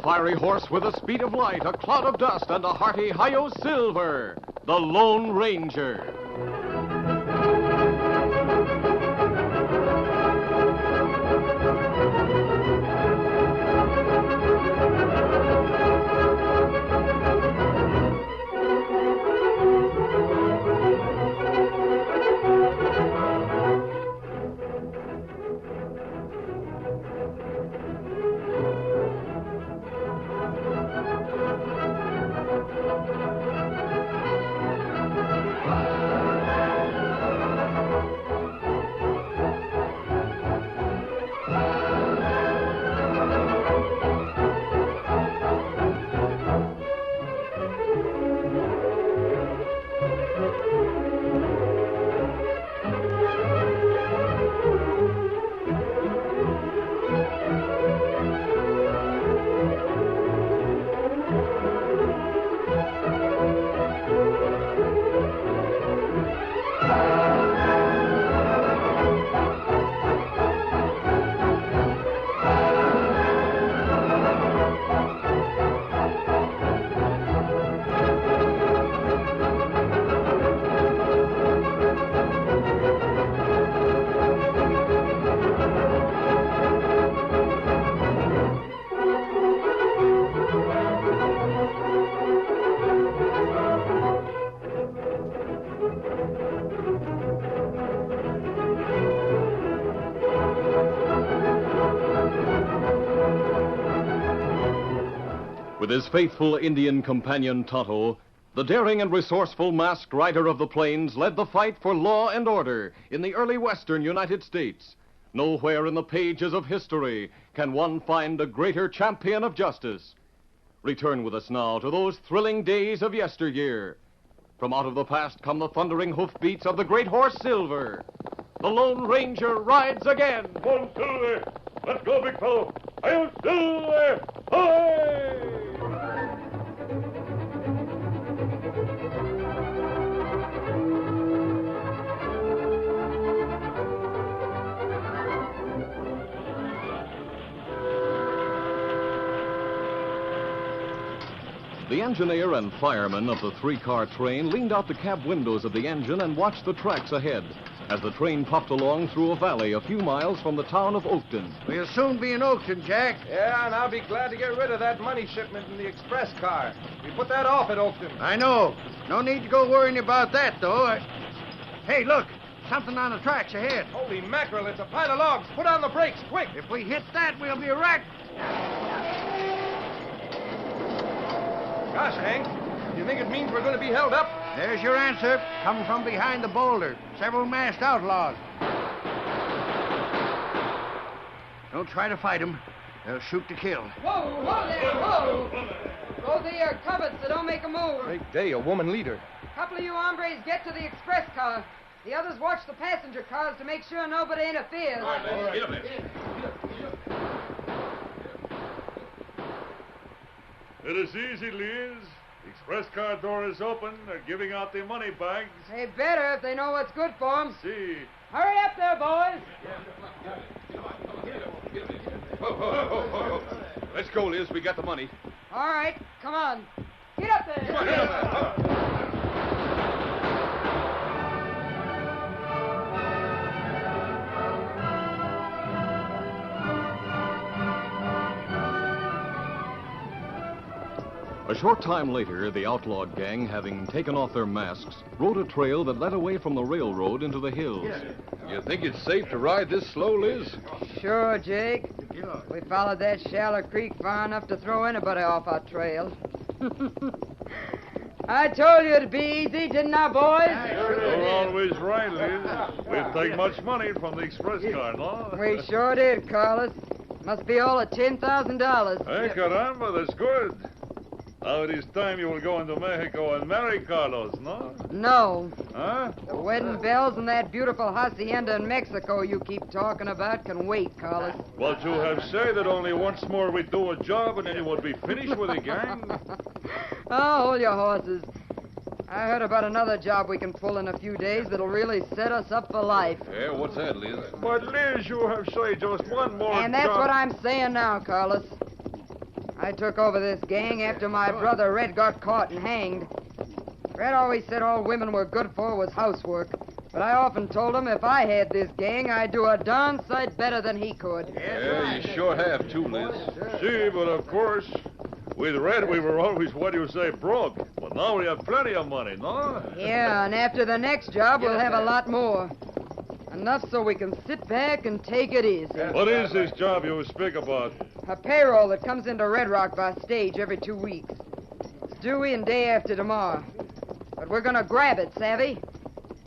fiery horse with the speed of light, a cloud of dust, and a hearty hi-yo silver, the Lone Ranger. With his faithful Indian companion Tonto, the daring and resourceful masked rider of the plains led the fight for law and order in the early western United States. Nowhere in the pages of history can one find a greater champion of justice. Return with us now to those thrilling days of yesteryear. From out of the past come the thundering hoofbeats of the great horse Silver. The Lone Ranger rides again. Come on, Silver. Let's go, big fellow. Hi-yo, Silver! Hi! The engineer and fireman of the three-car train leaned out the cab windows of the engine and watched the tracks ahead as the train puffed along through a valley a few miles from the town of Oakton. We'll soon be in Oakton, Jack. Yeah, and I'll be glad to get rid of that money shipment in the express car. We put that off at Oakton. I know. No need to go worrying about that, though. Hey, look. Something on the tracks ahead. Holy mackerel, it's a pile of logs. Put on the brakes, quick. If we hit that, we'll be wrecked. Gosh, Hank, you think it means we're going to be held up? There's your answer. Coming from behind the boulder. Several masked outlaws. Don't try to fight them. They'll shoot to kill. Whoa, whoa there, whoa! Those are your covets, so don't make a move. Great day, a woman leader. A couple of you hombres get to the express car. The others watch the passenger cars to make sure nobody interferes. All right. Get up there. It is easy, Liz. The express car door is open. They're giving out the money bags. They better if they know what's good for them. See. Hurry up there, boys. Ho. Let's go, Liz. We got the money. All right, come on. Get up there. Come on, get up there. A short time later, the outlawed gang, having taken off their masks, rode a trail that led away from the railroad into the hills. You think it's safe to ride this slow, Liz? Sure, Jake. We followed that shallow creek far enough to throw anybody off our trail. I told you it'd be easy, didn't I, boys? You're always right, Liz. We'll take much money from the express car, no? We sure did, Carlos. Must be all of $10,000. Hey, caramba, that's good. Now it is time you will go into Mexico and marry Carlos, no? No. Huh? The wedding bells and that beautiful hacienda in Mexico you keep talking about can wait, Carlos. But you have said that only once more we do a job and then you will be finished with the gang. Oh, hold your horses. I heard about another job we can pull in a few days that'll really set us up for life. Yeah, what's that, Liz? But Liz, you have said just one more And that's job. what I'm saying now, Carlos. I took over this gang after my brother Red got caught and hanged. Red always said all women were good for was housework. But I often told him if I had this gang, I'd do a darn sight better than he could. Yeah, you sure have, too, Liz. See, but of course, with Red, we were always, what do you say, broke. But now we have plenty of money, no? Yeah, and after the next job, we'll have a lot more. Enough so we can sit back and take it easy. What is this job you speak about? A payroll that comes into Red Rock by stage every 2 weeks. It's due in day after tomorrow. But we're gonna grab it, savvy?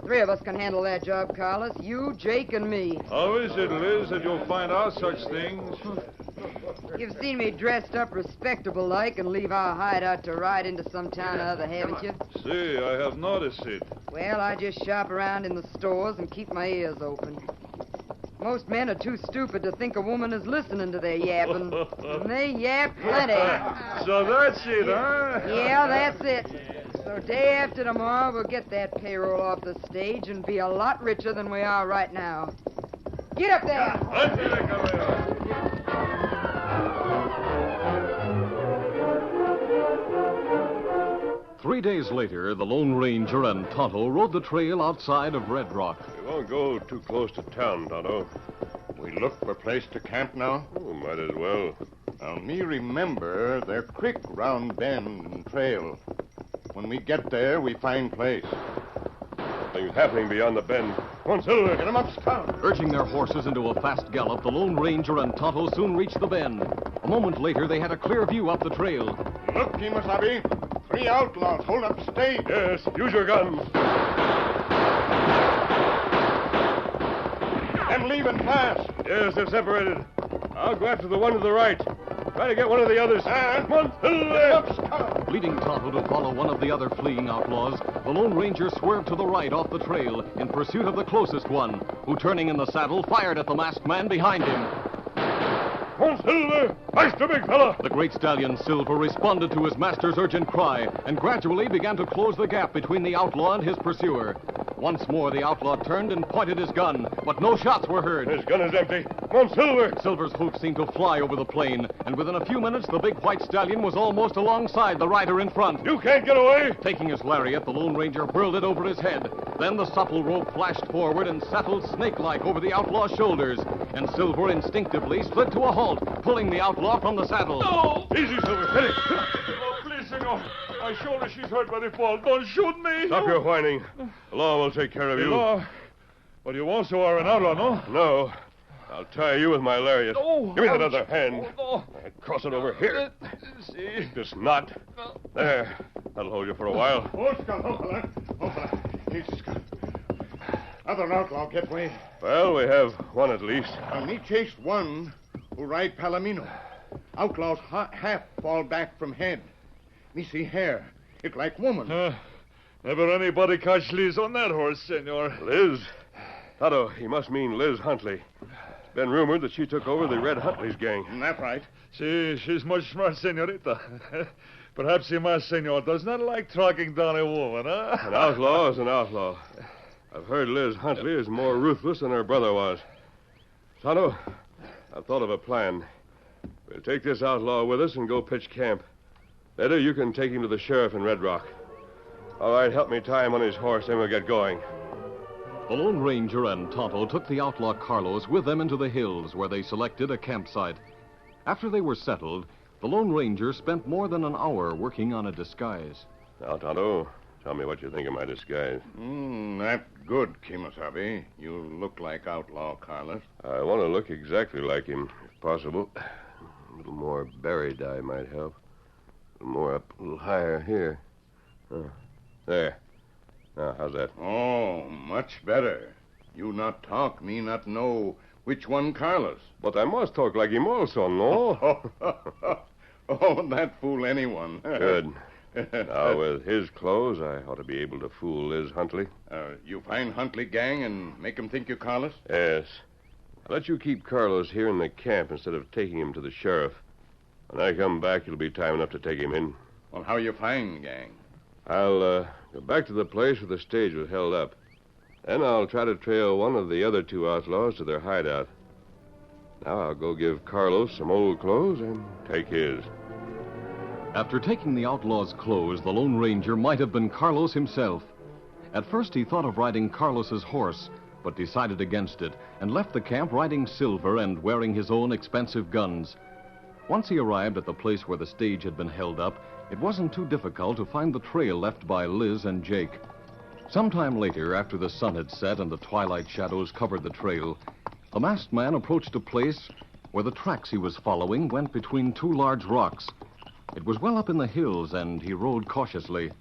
3 of us can handle that job, Carlos. You, Jake, and me. How is it, Liz, that you'll find out such things? You've seen me dressed up respectable-like and leave our hideout to ride into some town or other, haven't you? See, I have noticed it. Well, I just shop around in the stores and keep my ears open. Most men are too stupid to think a woman is listening to their yapping. And they yap plenty. So that's it, huh? Yeah, that's it. So day after tomorrow, we'll get that payroll off the stage and be a lot richer than we are right now. Get up there! 3 days later, the Lone Ranger and Tonto rode the trail outside of Red Rock. We won't go too close to town, Tonto. We look for a place to camp now. Oh, might as well. Now, me remember there creek round bend and trail. When we get there, we find place. Things happening beyond the bend. Come on, Silver. Get 'em up, Scout. Urging their horses into a fast gallop, the Lone Ranger and Tonto soon reached the bend. A moment later, they had a clear view up the trail. Look, Kimasabi. 3 outlaws. Hold up, stay. Yes, use your guns. And leaving fast. Yes, they're separated. I'll go after the one to the right. Try to get one of the others. Come on, Silver. Leading Tonto to follow one of the other fleeing outlaws, the Lone Ranger swerved to the right off the trail in pursuit of the closest one, who, turning in the saddle, fired at the masked man behind him. Come on, Silver. Nice the big fella. The great stallion Silver responded to his master's urgent cry and gradually began to close the gap between the outlaw and his pursuer. Once more, the outlaw turned and pointed his gun, but no shots were heard. His gun is empty. Come on, Silver. Silver's hoofs seemed to fly over the plain, and within a few minutes, the big white stallion was almost alongside the rider in front. You can't get away. Taking his lariat, the Lone Ranger whirled it over his head. Then the supple rope flashed forward and settled snake-like over the outlaw's shoulders, and Silver instinctively slid to a halt, pulling the outlaw from the saddle. No! Easy, Silver. Steady. Oh, please, senor. My shoulder, she's hurt by the fall. Don't shoot me. Stop your whining. The law will take care of you. No. But you also are an outlaw, no? No. I'll tie you with my lariat. Oh, Give me that ouch. other hand. Oh, Cross it over here. See? Take this knot. There. That'll hold you for a while. Hold, Scout. Hold, fella. Hold, fella. Easy, Scout. Other outlaw get away. Well, we have one at least. Me chased one who ride Palomino. Outlaws half fall back from head. Me see hair. It like woman. Never anybody catch Liz on that horse, senor. Liz? Tonto, he must mean Liz Huntley. It's been rumored that she took over the Red Huntley's gang. That's right. She's much smart, senorita. Perhaps he must, senor, does not like tracking down a woman, huh? An outlaw is an outlaw. I've heard Liz Huntley is more ruthless than her brother was. Tonto, I've thought of a plan. We'll take this outlaw with us and go pitch camp. Later, you can take him to the sheriff in Red Rock. All right, help me tie him on his horse, then we'll get going. The Lone Ranger and Tonto took the outlaw Carlos with them into the hills, where they selected a campsite. After they were settled, the Lone Ranger spent more than an hour working on a disguise. Now, Tonto, tell me what you think of my disguise. That's good, Kimasabi. You look like outlaw Carlos. I want to look exactly like him, if possible. A little more berry dye might help. A little more up, a little higher here. There. Now, how's that? Oh, much better. You not talk, me not know which one Carlos. But I must talk like him also, no? Oh, that fool anyone. Good. Now, with his clothes, I ought to be able to fool Liz Huntley. You find Huntley gang and make him think you Carlos? Yes. I'll let you keep Carlos here in the camp instead of taking him to the sheriff. When I come back, it'll be time enough to take him in. Well, how you find gang? I'll go back to the place where the stage was held up. Then I'll try to trail one of the other 2 outlaws to their hideout. Now I'll go give Carlos some old clothes and take his. After taking the outlaw's clothes, the Lone Ranger might have been Carlos himself. At first, he thought of riding Carlos's horse, but decided against it and left the camp riding Silver and wearing his own expensive guns. Once he arrived at the place where the stage had been held up, it wasn't too difficult to find the trail left by Liz and Jake. Sometime later, after the sun had set and the twilight shadows covered the trail, the masked man approached a place where the tracks he was following went between two large rocks. It was well up in the hills, and he rode cautiously.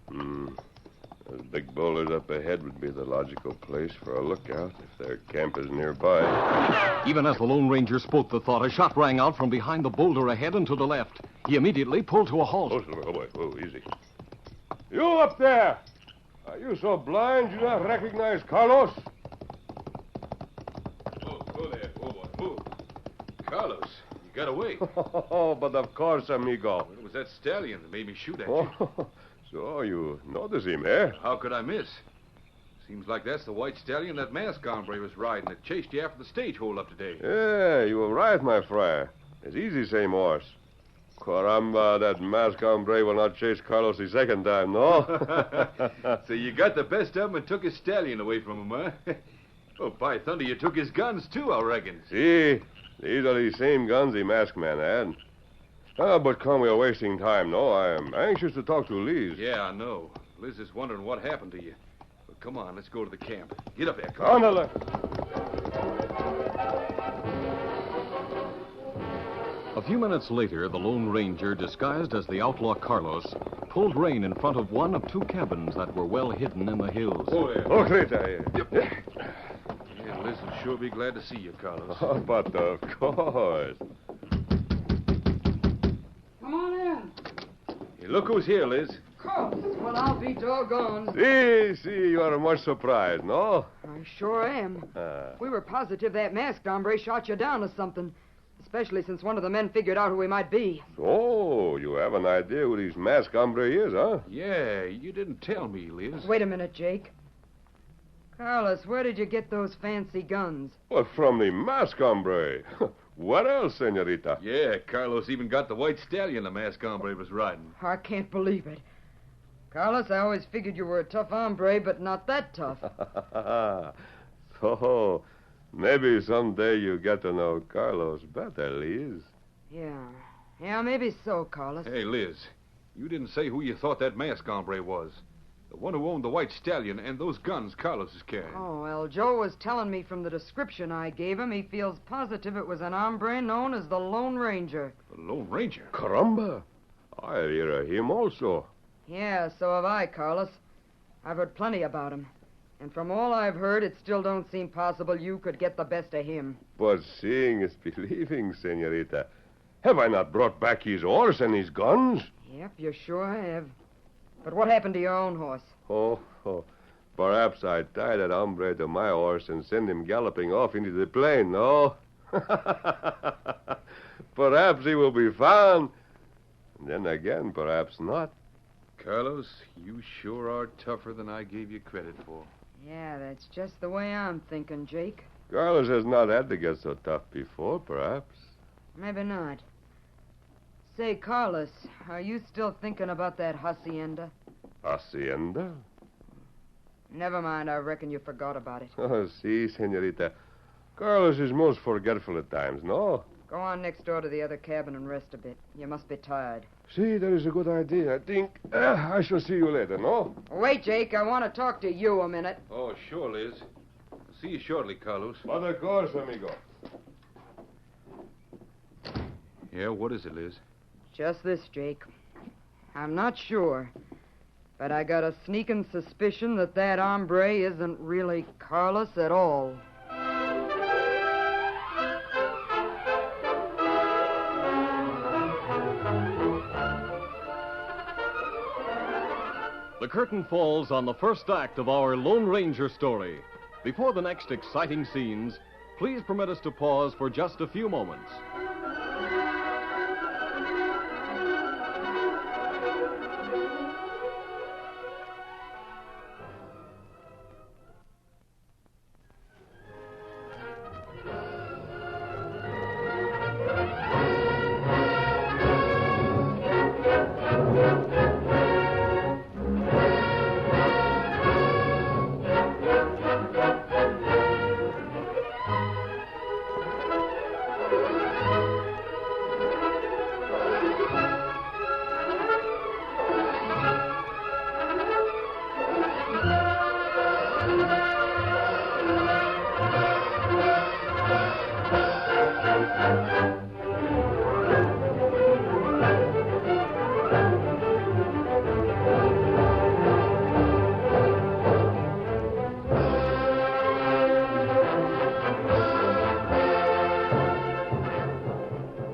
Those big boulders up ahead would be the logical place for a lookout if their camp is nearby. Even as the Lone Ranger spoke the thought, a shot rang out from behind the boulder ahead and to the left. He immediately pulled to a halt. Oh, Silver, oh, boy. Oh, easy. You up there! Are you so blind you don't recognize Carlos? Oh, there. Oh, boy. Oh. Carlos, you got away. Oh, but of course, amigo. It was that stallion that made me shoot at you. Oh, so you notice him, eh? How could I miss? Seems like that's the white stallion that masked hombre was riding that chased you after the stage hold-up today. Yeah, you were right, my friar. It's easy same horse. Caramba, that masked hombre will not chase Carlos the second time, no? So you got the best of him and took his stallion away from him, huh? Oh, by thunder, you took his guns, too, I reckon. See, these are the same guns the masked man had. But come, we are wasting time, no? I am anxious to talk to Liz. Yeah, I know. Liz is wondering what happened to you. But come on, let's go to the camp. Get up there, Carl. Huntley. A few minutes later, the Lone Ranger, disguised as the outlaw Carlos, pulled rein in front of one of two cabins that were well hidden in the hills. Oh, there. Oh, Rita. Yeah, Liz will sure be glad to see you, Carlos. Oh, but of course. Come on in. Hey, look who's here, Liz. Carlos. Well, I'll be doggone. See, you are much surprised, no? I sure am. We were positive that masked hombre shot you down or something. Especially since one of the men figured out who he might be. So, you have an idea who this masked hombre is, huh? Yeah, you didn't tell me, Liz. Wait a minute, Jake. Carlos, where did you get those fancy guns? Well, from the masked hombre. What else, senorita? Yeah, Carlos even got the white stallion the masked hombre was riding. I can't believe it. Carlos, I always figured you were a tough hombre, but not that tough. So, maybe someday you get to know Carlos better, Liz. Yeah, maybe so, Carlos. Hey, Liz, you didn't say who you thought that masked hombre was. The one who owned the white stallion and those guns Carlos is carrying. Oh, well, Joe was telling me from the description I gave him, he feels positive it was an hombre known as the Lone Ranger. The Lone Ranger? Caramba. I hear of him also. Yeah, so have I, Carlos. I've heard plenty about him. And from all I've heard, it still don't seem possible you could get the best of him. But seeing is believing, senorita. Have I not brought back his horse and his guns? Yep, you sure have. But what happened to your own horse? Oh, perhaps I tie that hombre to my horse and send him galloping off into the plain, no? Perhaps he will be found. Then again, perhaps not. Carlos, you sure are tougher than I gave you credit for. Yeah, that's just the way I'm thinking, Jake. Carlos has not had to get so tough before, perhaps. Maybe not. Say, Carlos, are you still thinking about that hacienda? Hacienda? Never mind, I reckon you forgot about it. Oh, si, senorita. Carlos is most forgetful at times, no? Go on next door to the other cabin and rest a bit. You must be tired. See, that is a good idea. I think I shall see you later, no? Wait, Jake, I want to talk to you a minute. Oh, sure, Liz. See you shortly, Carlos. But of course, amigo. Yeah, what is it, Liz? Just this, Jake. I'm not sure, but I got a sneaking suspicion that that hombre isn't really Carlos at all. The curtain falls on the first act of our Lone Ranger story. Before the next exciting scenes, please permit us to pause for just a few moments.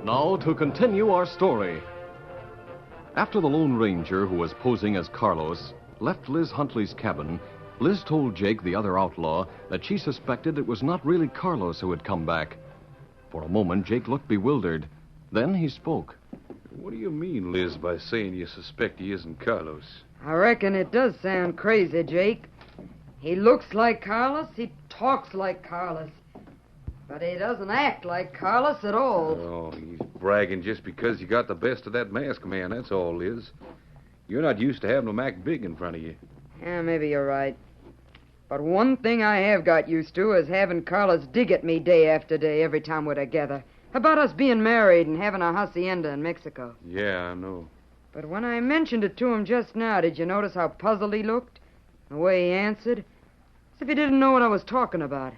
Now, to continue our story. After the Lone Ranger, who was posing as Carlos, left Liz Huntley's cabin, Liz told Jake, the other outlaw, that she suspected it was not really Carlos who had come back. For a moment, Jake looked bewildered. Then he spoke. What do you mean, Liz, by saying you suspect he isn't Carlos? I reckon it does sound crazy, Jake. He looks like Carlos, he talks like Carlos. But he doesn't act like Carlos at all. Oh, he's bragging just because you got the best of that masked man, that's all, Liz. You're not used to having him act big in front of you. Yeah, maybe you're right. But one thing I have got used to is having Carlos dig at me day after day every time we're together. About us being married and having a hacienda in Mexico. Yeah, I know. But when I mentioned it to him just now, did you notice how puzzled he looked? The way he answered? As if he didn't know what I was talking about.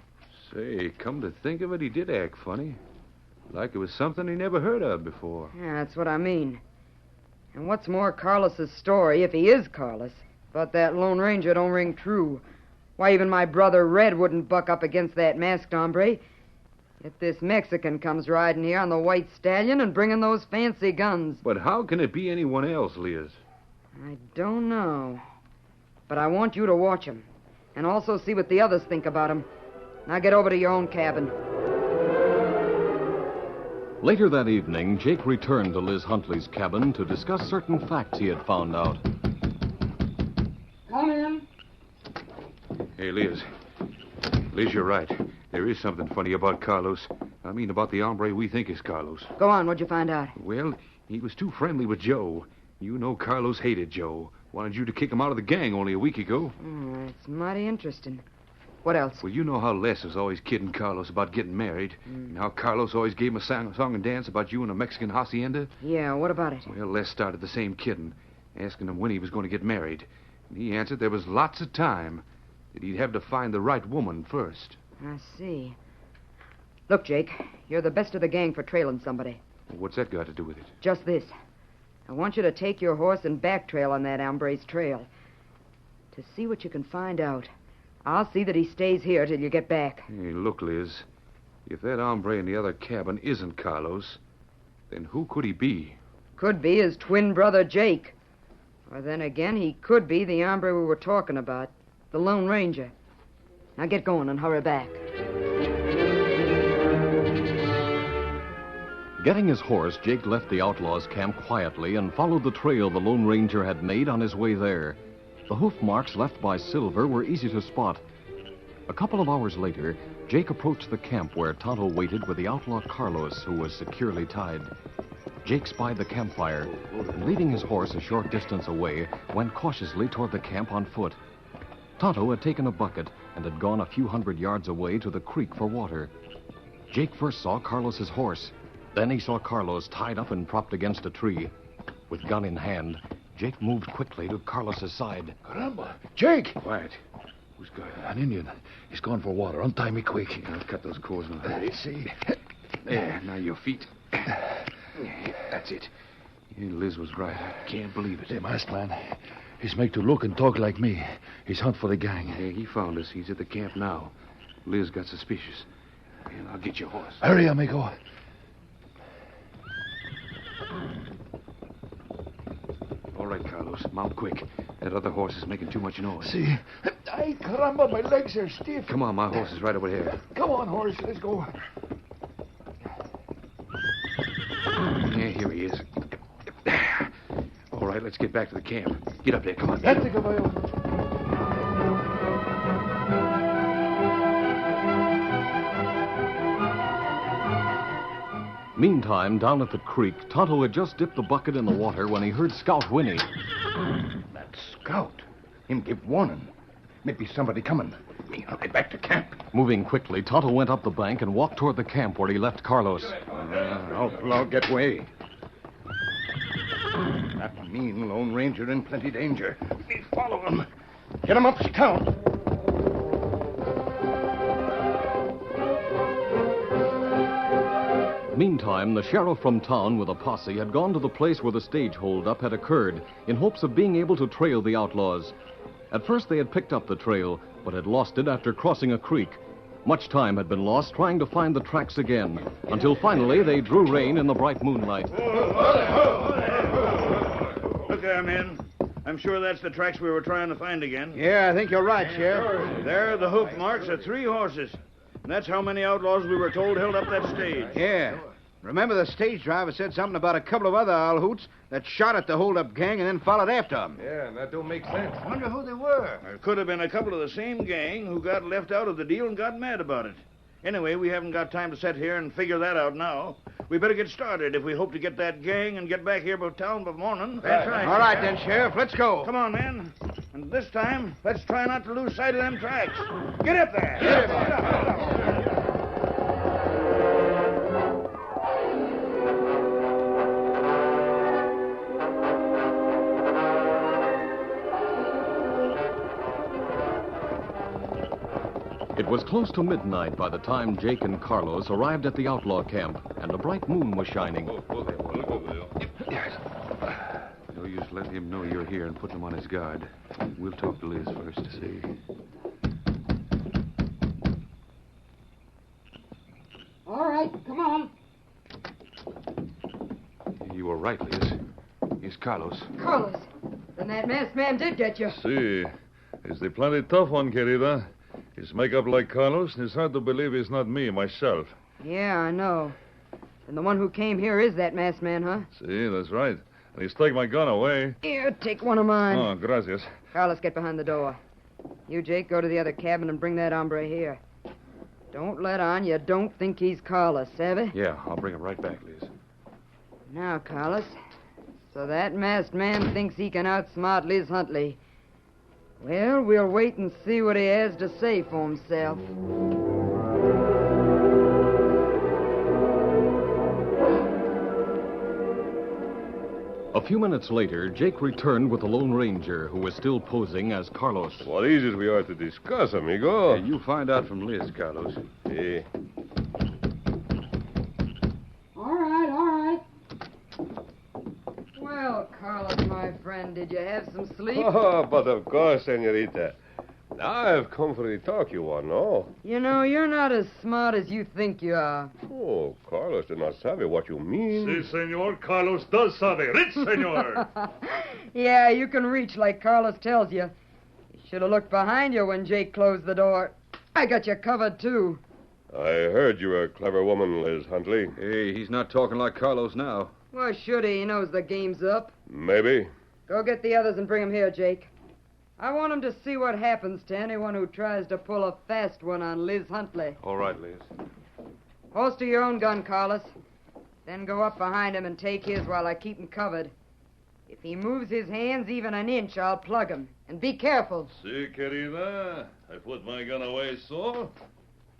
Say, come to think of it, he did act funny. Like it was something he never heard of before. Yeah, that's what I mean. And what's more, Carlos's story, if he is Carlos, but that Lone Ranger don't ring true. Why, even my brother Red wouldn't buck up against that masked hombre. Yet this Mexican comes riding here on the white stallion and bringing those fancy guns. But how can it be anyone else, Liz? I don't know. But I want you to watch him. And also see what the others think about him. Now get over to your own cabin. Later that evening, Jake returned to Liz Huntley's cabin to discuss certain facts he had found out. Come in. Hey, Liz. Liz, you're right. There is something funny about Carlos. I mean, about the hombre we think is Carlos. Go on, what'd you find out? Well, he was too friendly with Joe. You know Carlos hated Joe. Wanted you to kick him out of the gang only a week ago. It's mighty interesting. What else? Well, you know how Les was always kidding Carlos about getting married, and how Carlos always gave him a song and dance about you in a Mexican hacienda? Yeah, what about it? Well, Les started the same kidding, asking him when he was going to get married. And he answered there was lots of time, that he'd have to find the right woman first. I see. Look, Jake, you're the best of the gang for trailing somebody. Well, what's that got to do with it? Just this. I want you to take your horse and back trail on that hombre's trail. To see what you can find out. I'll see that he stays here till you get back. Hey, look, Liz. If that hombre in the other cabin isn't Carlos, then who could he be? Could be his twin brother, Jake. Or then again, he could be the hombre we were talking about, the Lone Ranger. Now get going and hurry back. Getting his horse, Jake left the outlaws' camp quietly and followed the trail the Lone Ranger had made on his way there. The hoof marks left by Silver were easy to spot. A couple of hours later, Jake approached the camp where Tonto waited with the outlaw Carlos, who was securely tied. Jake spied the campfire, and leading his horse a short distance away, went cautiously toward the camp on foot. Tonto had taken a bucket and had gone a few hundred yards away to the creek for water. Jake first saw Carlos's horse. Then he saw Carlos tied up and propped against a tree. With gun in hand, Jake moved quickly to Carlos's side. Caramba! Jake! Quiet. Who's got it? An Indian. He's gone for water. Untie me quick. I'll cut those cords now. Let's see. There, now your feet. That's it. Yeah, Liz was right. I can't believe it. The masked man. He's make to look and talk like me. He's hunt for the gang. Yeah, he found us. He's at the camp now. Liz got suspicious. And I'll get your horse. Hurry, amigo. All right, Carlos. Mount quick. That other horse is making too much noise. See? Ay, caramba, my legs are stiff. Come on, my horse is right over here. Come on, horse. Let's go. Yeah, here he is. All right, let's get back to the camp. Get up there, come on. Vente, caballo. Meantime, down at the creek, Tonto had just dipped the bucket in the water when he heard Scout whinny. That Scout. Him give warning. Maybe somebody coming. Me hurry back to camp. Moving quickly, Tonto went up the bank and walked toward the camp where he left Carlos. Outlaw, get away. That mean Lone Ranger in plenty danger. Me follow him. Get him up, Scout. Meantime, the sheriff from town with a posse had gone to the place where the stage holdup had occurred in hopes of being able to trail the outlaws. At first they had picked up the trail, but had lost it after crossing a creek. Much time had been lost trying to find the tracks again, until finally they drew rein in the bright moonlight. Look there, men. I'm sure that's the tracks we were trying to find again. Yeah, I think you're right, Sheriff. There are the hoof marks of 3 horses. And that's how many outlaws we were told held up that stage. Yeah. Remember the stage driver said something about a couple of other owl hoots that shot at the holdup gang and then followed after them. Yeah, that don't make sense. Wonder who they were. There could have been a couple of the same gang who got left out of the deal and got mad about it. Anyway, we haven't got time to sit here and figure that out now. We better get started if we hope to get that gang and get back here by town by morning. That's right. All right, then, Sheriff. Let's go. Come on, men. And this time, let's try not to lose sight of them tracks. Get up there. Get up. It was close to midnight by the time Jake and Carlos arrived at the outlaw camp, and a bright moon was shining. No use letting him know you're here and putting him on his guard. We'll talk to Liz first to see. All right, come on. You were right, Liz. He's Carlos. Carlos, then that masked man did get you. See, is the plenty tough one, querida. His makeup like Carlos, and it's hard to believe he's not me, myself. Yeah, I know. And the one who came here is that masked man, huh? See, that's right. And he's taken my gun away. Here, take one of mine. Oh, gracias. Carlos, get behind the door. You, Jake, go to the other cabin and bring that hombre here. Don't let on you don't think he's Carlos, savvy? Yeah, I'll bring him right back, Liz. Now, Carlos, so that masked man thinks he can outsmart Liz Huntley. Well, we'll wait and see what he has to say for himself. A few minutes later, Jake returned with the Lone Ranger, who was still posing as Carlos. What is it we are to discuss, amigo? Hey, you find out from Liz, Carlos. Eh. All right. Well, Carlos, my friend, did you have some sleep? Oh, but of course, senorita. Now I've come for the talk you want, no? You know, you're not as smart as you think you are. Oh, Carlos did not sabe what you mean. Si, senor. Carlos does sabe. Rich, senor. Yeah, you can reach like Carlos tells you. You should have looked behind you when Jake closed the door. I got you covered, too. I heard you were a clever woman, Liz Huntley. Hey, he's not talking like Carlos now. Well, should he? He knows the game's up. Maybe. Go get the others and bring them here, Jake. I want him to see what happens to anyone who tries to pull a fast one on Liz Huntley. All right, Liz. Holster your own gun, Carlos. Then go up behind him and take his while I keep him covered. If he moves his hands even an inch, I'll plug him. And be careful. Si, querida. I put my gun away, so.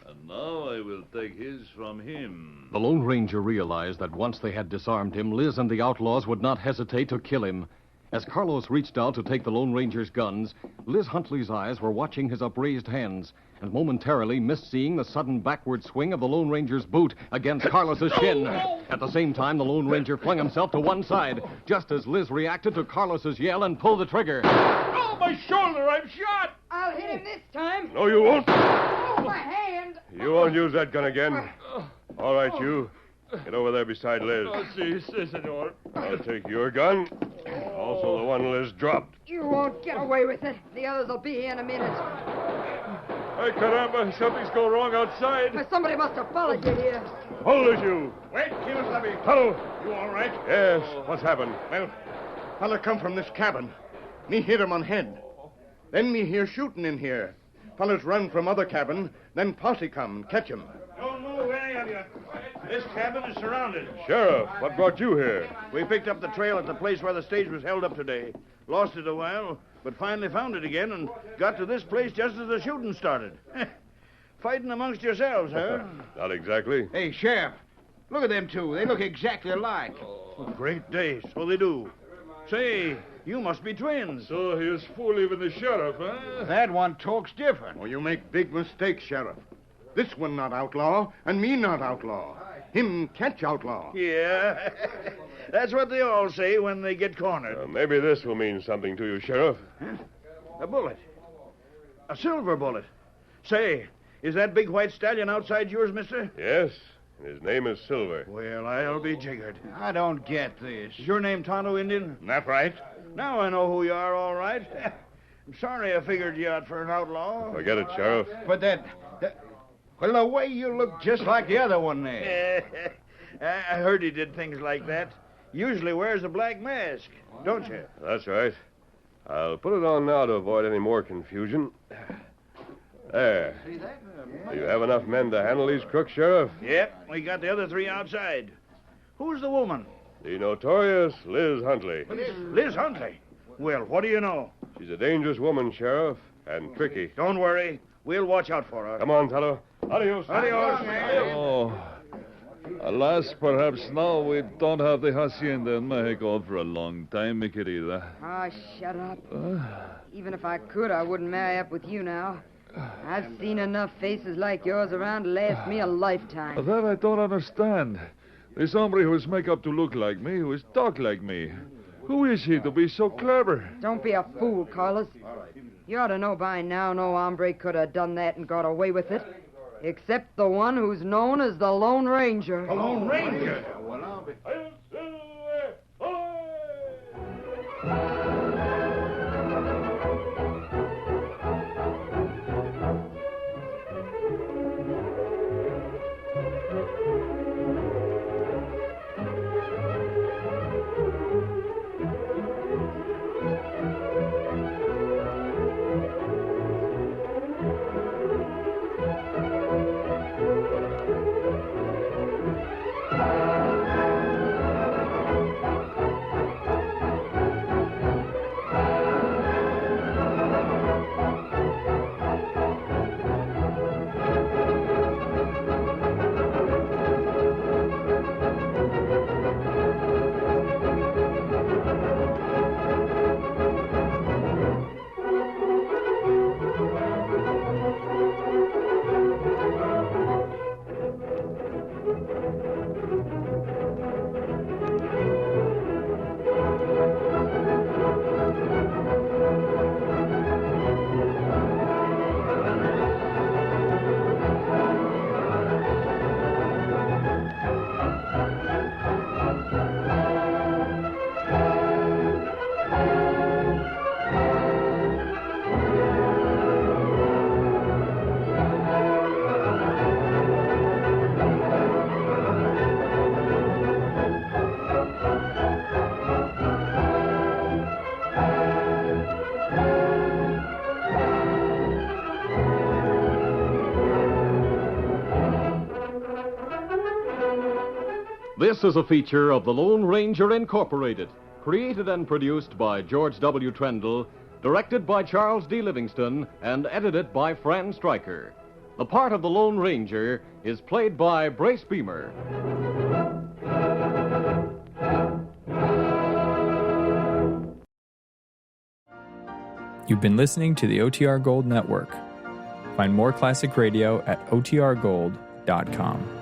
And now I will take his from him. The Lone Ranger realized that once they had disarmed him, Liz and the outlaws would not hesitate to kill him. As Carlos reached out to take the Lone Ranger's guns, Liz Huntley's eyes were watching his upraised hands and momentarily missed seeing the sudden backward swing of the Lone Ranger's boot against Carlos's shin. At the same time, the Lone Ranger flung himself to one side, just as Liz reacted to Carlos's yell and pulled the trigger. Oh, my shoulder! I'm shot! I'll hit him this time. No, you won't. Oh, my hand. You won't use that gun again. All right, you. Get over there beside Liz. Oh, si, senor. I'll take your gun. Also the one Liz dropped. You won't get away with it. The others will be here in a minute. Hey, caramba, something's going wrong outside. Well, somebody must have followed you here. Hold it, you. Wait, Kimasabi. Hello. You all right? Yes, what's happened? Well, fella come from this cabin. Me hit him on head. Then me hear shooting in here. Fellas run from other cabin, then posse come and catch him. Don't move, any of you. This cabin is surrounded. Sheriff, what brought you here? We picked up the trail at the place where the stage was held up today. Lost it a while, but finally found it again and got to this place just as the shooting started. Fighting amongst yourselves, huh? Not exactly. Hey, Sheriff, look at them two. They look exactly alike. Great day, so they do. Say, you must be twins. So he is fool even the sheriff, huh? That one talks different. Oh, you make big mistakes, Sheriff. This one not outlaw, and me not outlaw. Him catch outlaw. Yeah. That's what they all say when they get cornered. Maybe this will mean something to you, Sheriff. Huh? A bullet. A silver bullet. Say, is that big white stallion outside yours, mister? Yes, and his name is Silver. Well, I'll be jiggered. I don't get this. Is your name Tonto, Indian? That right? Now I know who you are, all right. I'm sorry I figured you out for an outlaw. Forget it, Sheriff. But well, the way you look just like the other one there. I heard he did things like that. Usually wears a black mask, don't you? That's right. I'll put it on now to avoid any more confusion. There. Do you have enough men to handle these crooks, Sheriff? Yep, we got the other three outside. Who's the woman? The notorious Liz Huntley. Liz Huntley. Well, what do you know? She's a dangerous woman, Sheriff, and tricky. Don't worry. We'll watch out for her. Come on, Tonto. Adios. Adios. Oh. Alas, perhaps now we don't have the hacienda in Mexico for a long time, mi querida. Ah, shut up. Even if I could, I wouldn't marry up with you now. I've seen enough faces like yours around to last me a lifetime. That I don't understand. This hombre who is make up to look like me, who is talk like me. Who is he to be so clever? Don't be a fool, Carlos. You ought to know by now no hombre could have done that and got away with it. Except the one who's known as the Lone Ranger. The Lone Ranger? Well, I'll be... This is a feature of the Lone Ranger Incorporated, created and produced by George W. Trendle, directed by Charles D. Livingston, and edited by Fran Stryker. The part of the Lone Ranger is played by Brace Beamer. You've been listening to the OTR Gold Network. Find more classic radio at otrgold.com.